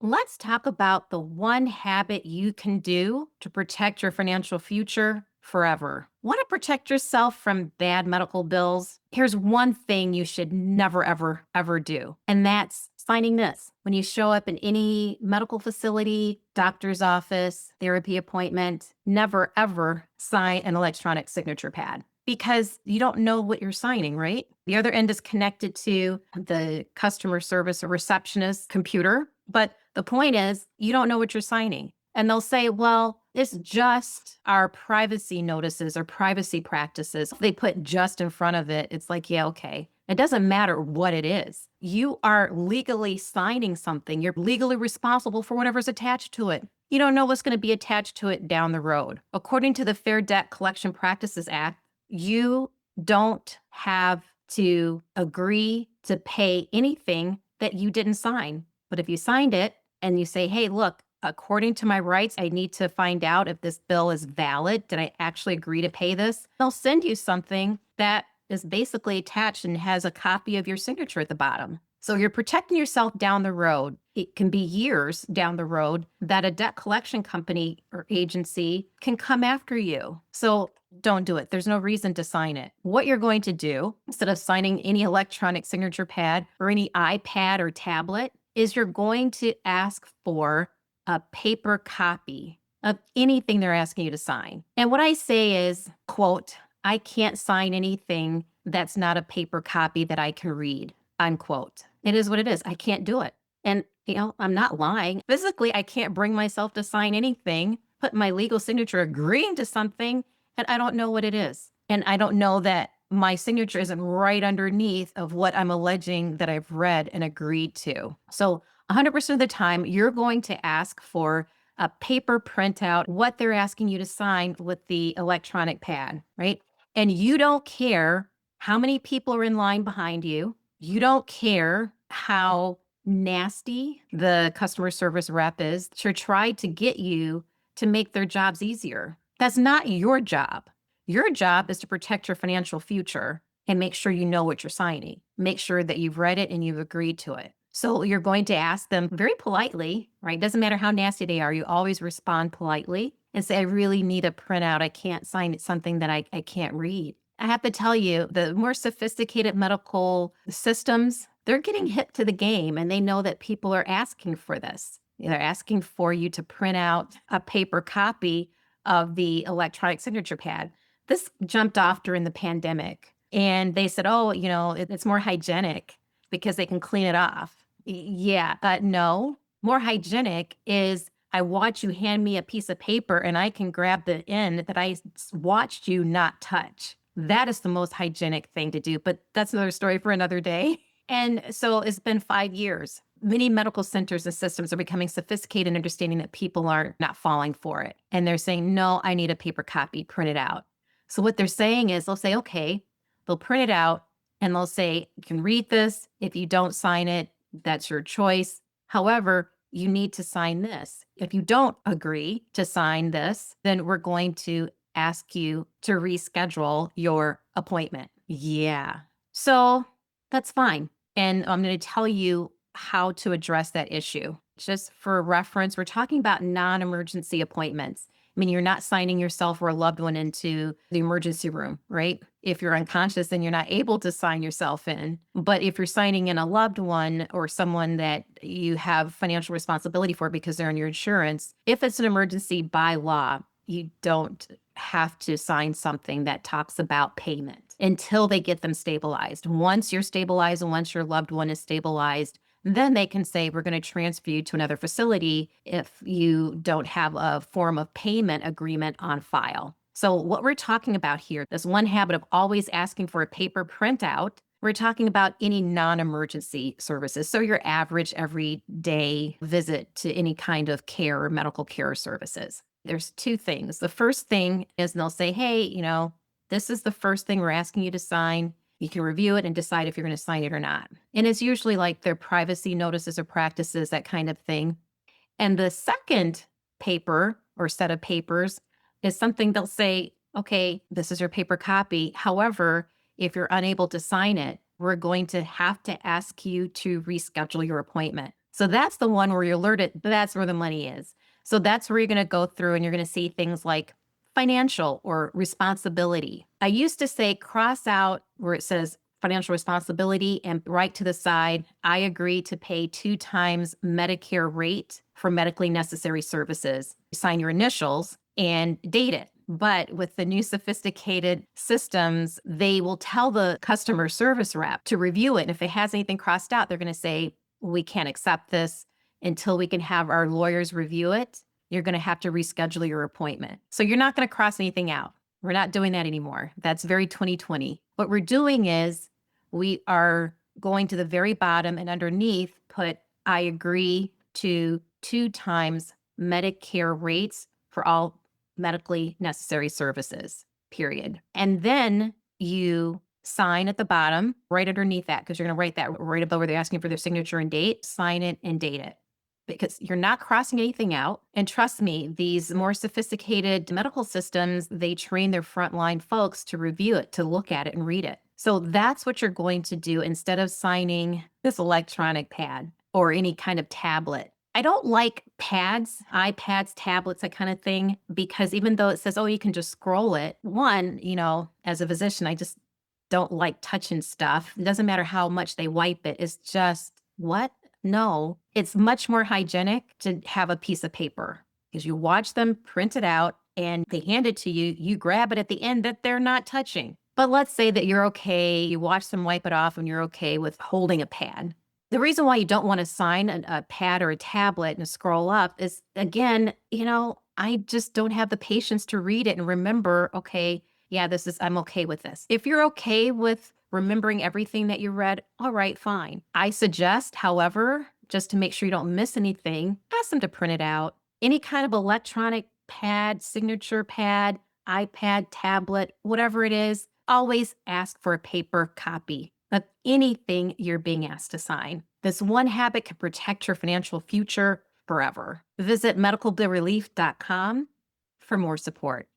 Let's talk about the one habit you can do to protect your financial future forever. Want to protect yourself from bad medical bills? Here's one thing you should never, ever, ever do, and that's signing this. When you show up in any medical facility, doctor's office, therapy appointment, never, ever sign an electronic signature pad because you don't know what you're signing, right? The other end is connected to the customer service or receptionist computer. But the point is, you don't know what you're signing. And they'll say, well, it's just our privacy notices or privacy practices. They put just in front of it. It's like, yeah, okay. It doesn't matter what it is. You are legally signing something. You're legally responsible for whatever's attached to it. You don't know what's going to be attached to it down the road. According to the Fair Debt Collection Practices Act, you don't have to agree to pay anything that you didn't sign. But if you signed it and you say, hey, look, according to my rights, I need to find out if this bill is valid. Did I actually agree to pay this? They'll send you something that is basically attached and has a copy of your signature at the bottom. So you're protecting yourself down the road. It can be years down the road that a debt collection company or agency can come after you. So don't do it. There's no reason to sign it. What you're going to do, instead of signing any electronic signature pad or any iPad or tablet, is you're going to ask for a paper copy of anything they're asking you to sign. And what I say is, quote, I can't sign anything that's not a paper copy that I can read, unquote. It is what it is. I can't do it. And, I'm not lying. Physically, I can't bring myself to sign anything, put my legal signature agreeing to something, and I don't know what it is. And I don't know that my signature isn't right underneath of what I'm alleging that I've read and agreed to. So 100% of the time, you're going to ask for a paper printout, what they're asking you to sign with the electronic pad, right? And you don't care how many people are in line behind you. You don't care how nasty the customer service rep is to try to get you to make their jobs easier. That's not your job. Your job is to protect your financial future and make sure you know what you're signing. Make sure that you've read it and you've agreed to it. So you're going to ask them very politely, right? Doesn't matter how nasty they are. You always respond politely and say, I really need a printout. I can't sign something that I can't read. I have to tell you, the more sophisticated medical systems, they're getting hip to the game and they know that people are asking for this. They're asking for you to print out a paper copy of the electronic signature pad. This jumped off during the pandemic and they said, oh, it's more hygienic because they can clean it off. Yeah, no. More hygienic is I watch you hand me a piece of paper and I can grab the end that watched you not touch. That is the most hygienic thing to do, but that's another story for another day. And so it's been 5 years. Many medical centers and systems are becoming sophisticated in understanding that people are not falling for it. And they're saying, no, I need a paper copy, print it out. So what they're saying is they'll say, okay, they'll print it out and they'll say, you can read this. If you don't sign it, that's your choice. However, you need to sign this. If you don't agree to sign this, then we're going to ask you to reschedule your appointment. Yeah. So that's fine. And I'm going to tell you how to address that issue. Just for reference, we're talking about non-emergency appointments. I mean, you're not signing yourself or a loved one into the emergency room, right? If you're unconscious, then you're not able to sign yourself in. But if you're signing in a loved one or someone that you have financial responsibility for because they're on your insurance, if it's an emergency by law, you don't have to sign something that talks about payment until they get them stabilized. Once you're stabilized and once your loved one is stabilized, then they can say, we're going to transfer you to another facility if you don't have a form of payment agreement on file. So what we're talking about here, this one habit of always asking for a paper printout, we're talking about any non-emergency services. So your average everyday visit to any kind of care or medical care services. There's two things. The first thing is they'll say, hey, this is the first thing we're asking you to sign. You can review it and decide if you're going to sign it or not. And it's usually like their privacy notices or practices, that kind of thing. And the second paper or set of papers is something they'll say, okay, this is your paper copy. However, if you're unable to sign it, we're going to have to ask you to reschedule your appointment. So that's the one where you're alerted that's where the money is. So that's where you're going to go through and you're going to see things like financial or responsibility. I used to say cross out where it says financial responsibility and right to the side, I agree to pay 2 times Medicare rate for medically necessary services. Sign your initials and date it. But with the new sophisticated systems, they will tell the customer service rep to review it. And if it has anything crossed out, they're going to say, we can't accept this until we can have our lawyers review it. You're going to have to reschedule your appointment. So you're not going to cross anything out. We're not doing that anymore. That's very 2020. What we're doing is we are going to the very bottom and underneath put, I agree to 2 times Medicare rates for all medically necessary services, period. And then you sign at the bottom right underneath that because you're going to write that right above where they're asking for their signature and date, sign it and date it because you're not crossing anything out. And trust me, these more sophisticated medical systems, they train their frontline folks to review it, to look at it and read it. So that's what you're going to do instead of signing this electronic pad or any kind of tablet. I don't like pads, iPads, tablets, that kind of thing, because even though it says, oh, you can just scroll it, one, as a physician, I just don't like touching stuff. It doesn't matter how much they wipe it. It's just, what? No, it's much more hygienic to have a piece of paper because you watch them print it out and they hand it to you. You grab it at the end that they're not touching. But let's say that you're okay. You watch them wipe it off and you're okay with holding a pad. The reason why you don't want to sign a pad or a tablet and scroll up is, again, I just don't have the patience to read it and remember, okay, yeah, I'm okay with this. If you're okay with remembering everything that you read, all right, fine. I suggest, however, just to make sure you don't miss anything, ask them to print it out. Any kind of electronic pad, signature pad, iPad, tablet, whatever it is, always ask for a paper copy of anything you're being asked to sign. This one habit can protect your financial future forever. Visit medicalbillrelief.com for more support.